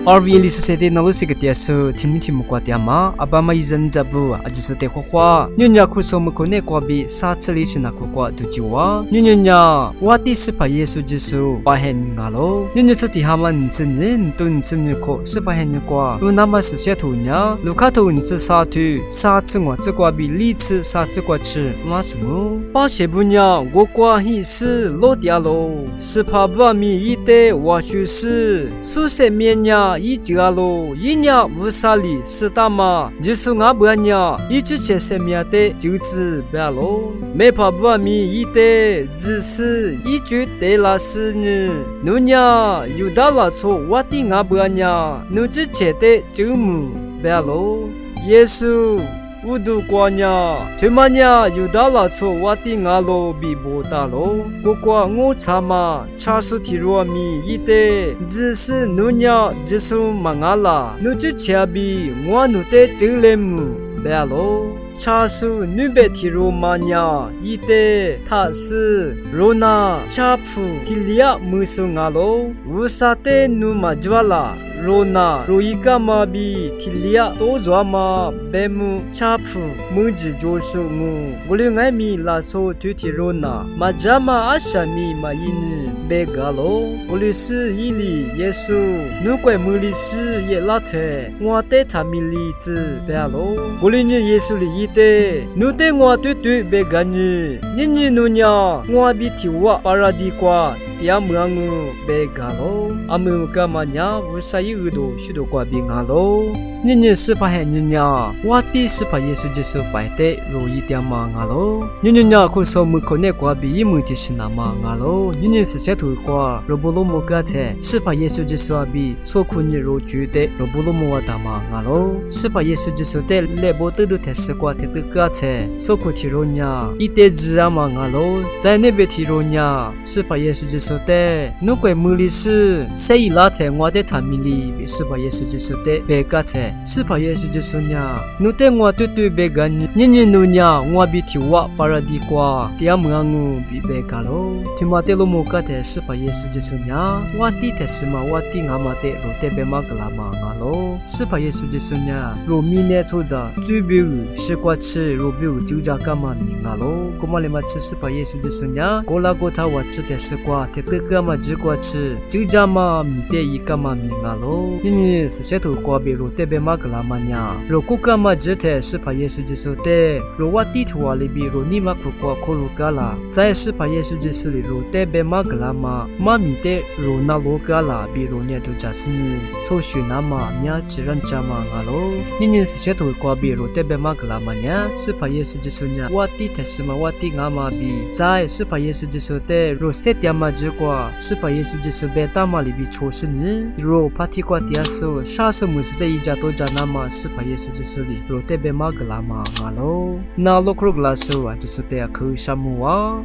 RV 里是谁的那路是个电视，听不挂电嘛？阿爸妈一人在不，阿就是得花花。女伢哭说么可那挂比，啥子里是那哭挂都就哇。女伢，我的是把耶稣基督把很阿喽。女伢出地下嘛，你真人都你真人哭，是把很挂。如那么是些图伢，卢卡图你这啥图？啥子我这挂比里次啥子挂吃？嘛什么？把些不伢，我挂一是落掉喽，是怕不米一代我去是，宿舍面伢。一家喽，一年无啥哩，是大嘛？就是俺不伢，一直去身边的就是别喽。没怕不米一的，只是一句对了是呢。奴伢有大了错，我的俺不伢，奴之前的就木别喽。耶稣。无度过伢，对嘛伢有大了错，我的阿罗比不大喽。不过我查嘛，查出提罗米一的，只是奴伢就是忙阿啦，奴就切比我奴的这类木别喽。查出女别提罗嘛伢一的，他是罗那查普提利亚木苏阿喽，无啥的奴嘛抓啦。Rona, Roika mabi, Tilia, Tozama, Bemu, Chapu, Muji Josumu, Gulungami la so tuti Rona, Majama Ashami Maini, Begalo, Gulusi ili, Yesu, Nukwe Mulisi ye late, Wate Tamili zi, Belo, Gulini Yesu li ite, Nute Wa tutu begani, Nini Nunya, Wabiti wa paradikwa, Yamangu, Begalo, Amukamanya, Vusayi.都许多挂病啊喽，你是怕黑你呀，我的是怕耶稣就是白的，容易点嘛啊喽，你呀可说没可能挂病，一没的是那嘛啊喽，你是些头挂，若不罗莫个菜，是怕耶稣就是话病，所苦你若觉得若不罗莫大嘛啊喽，是怕耶稣就是的来不得都太死挂太得个菜，所苦提罗呀，一代子啊嘛啊喽，在那边提罗呀，是怕耶稣就是的，如果没历史，谁拉菜我的他米里。是把耶稣基督的别个菜，是把耶稣基督呀，努得我对对别个你努呀，我比提我巴拉迪瓜，第二么我比别个喽，提马得罗莫个的是把耶稣基督呀，我的的是嘛，我的阿妈的罗得别嘛个拉嘛啊喽，是把耶稣基督呀，罗米呢做着最表是过吃罗表就着干嘛米啊喽，过嘛哩嘛吃是把耶稣基督呀，过啦过他我吃的是过，te得个嘛只过吃，就着嘛米的一个嘛米啊喽。你是些头挂比如特别马格拉曼呀，如果干嘛只特是怕耶稣基督的，如我地图里比如你马库挂可鲁嘎啦，再是怕耶稣基督里如特别马格拉嘛，妈咪的如那罗嘎啦，比如你都加是你，所许那嘛伢只人家嘛阿喽，你是些头挂比如特别马格拉曼呀，是怕耶稣基督呀，我地特是嘛我地阿嘛比，再是怕耶稣基督的，如些点嘛只挂，是怕耶稣基督贝塔嘛里比错是你，如怕提kwa tiaso shasa musite ija to janama sipa yesu jesuli rote be magla ma ngalo na lokro glaso ajisute akhu shamua